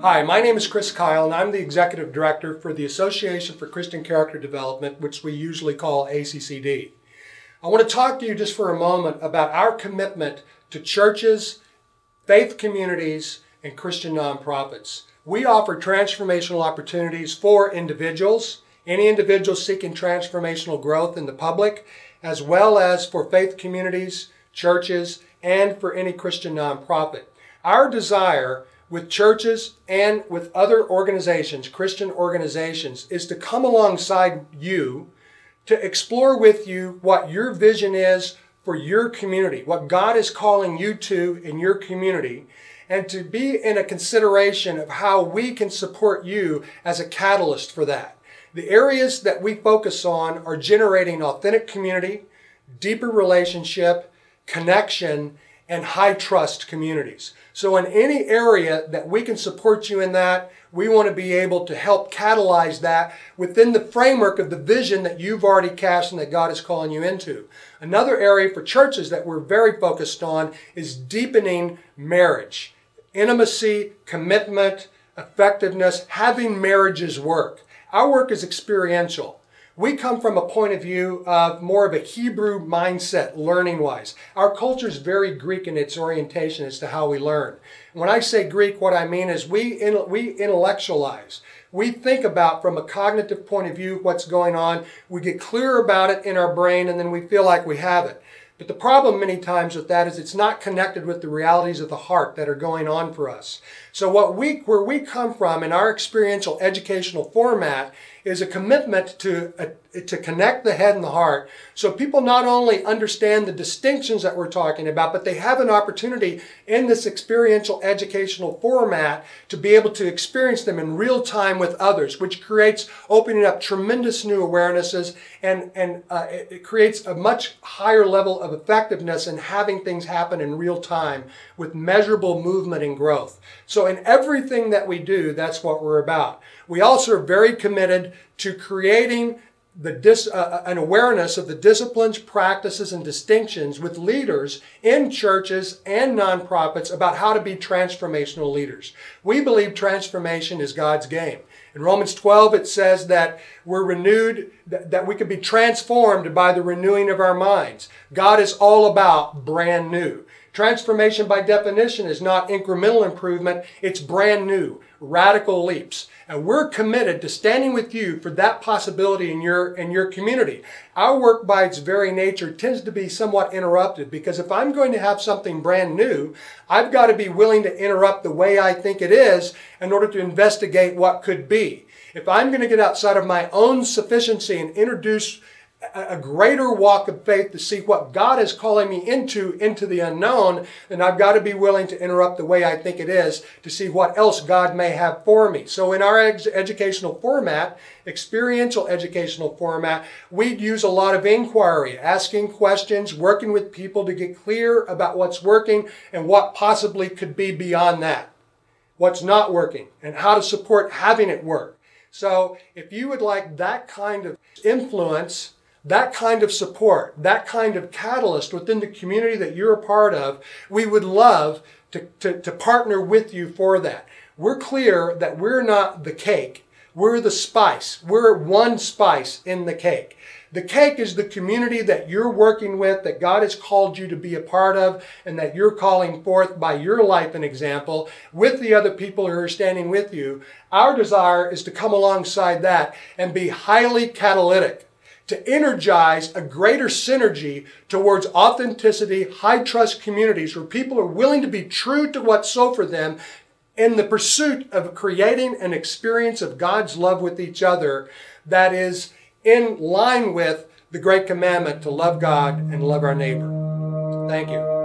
Hi, my name is Chris Kyle, and I'm the Executive Director for the Association for Christian Character Development, which we usually call ACCD. I want to talk to you just for a moment about our commitment to churches, faith communities, and Christian nonprofits. We offer transformational opportunities for individuals, any individual seeking transformational growth in the public, as well as for faith communities, churches, and for any Christian nonprofit. Our desire with churches and with other organizations, Christian organizations, is to come alongside you to explore with you what your vision is for your community, what God is calling you to in your community, and to be in a consideration of how we can support you as a catalyst for that. The areas that we focus on are generating authentic community, deeper relationship, connection, and high trust communities. So in any area that we can support you in that, we want to be able to help catalyze that within the framework of the vision that you've already cast and that God is calling you into. Another area for churches that we're very focused on is deepening marriage, intimacy, commitment, effectiveness, having marriages work. Our work is experiential. We come from a point of view of more of a Hebrew mindset, learning-wise. Our culture is very Greek in its orientation as to how we learn. When I say Greek, what I mean is we intellectualize. We think about, from a cognitive point of view, what's going on. We get clear about it in our brain, and then we feel like we have it. But the problem many times with that is it's not connected with the realities of the heart that are going on for us. So where we come from in our experiential educational format is a commitment to connect the head and the heart, so people not only understand the distinctions that we're talking about, but they have an opportunity in this experiential educational format to be able to experience them in real time with others, which creates opening up tremendous new awarenesses, and it creates a much higher level of effectiveness in having things happen in real time with measurable movement and growth. So in everything that we do, that's what we're about. We also are very committed to creating an awareness of the disciplines, practices, and distinctions with leaders in churches and nonprofits about how to be transformational leaders. We believe transformation is God's game. In Romans 12, it says that we're renewed, that we can be transformed by the renewing of our minds. God is all about brand new. Transformation by definition is not incremental improvement, it's brand new, radical leaps. And we're committed to standing with you for that possibility in your community. Our work by its very nature tends to be somewhat interrupted, because if I'm going to have something brand new, I've got to be willing to interrupt the way I think it is in order to investigate what could be. If I'm going to get outside of my own sufficiency and introduce a greater walk of faith to see what God is calling me into the unknown, then I've got to be willing to interrupt the way I think it is to see what else God may have for me. So in our educational format, experiential educational format, we use a lot of inquiry, asking questions, working with people to get clear about what's working and what possibly could be beyond that, what's not working, and how to support having it work. So if you would like that kind of influence, that kind of support, that kind of catalyst within the community that you're a part of, we would love to partner with you for that. We're clear that we're not the cake. We're the spice. We're one spice in the cake. The cake is the community that you're working with, that God has called you to be a part of, and that you're calling forth by your life and example with the other people who are standing with you. Our desire is to come alongside that and be highly catalytic, to energize a greater synergy towards authenticity, high trust communities where people are willing to be true to what's so for them in the pursuit of creating an experience of God's love with each other that is in line with the great commandment to love God and love our neighbor. Thank you.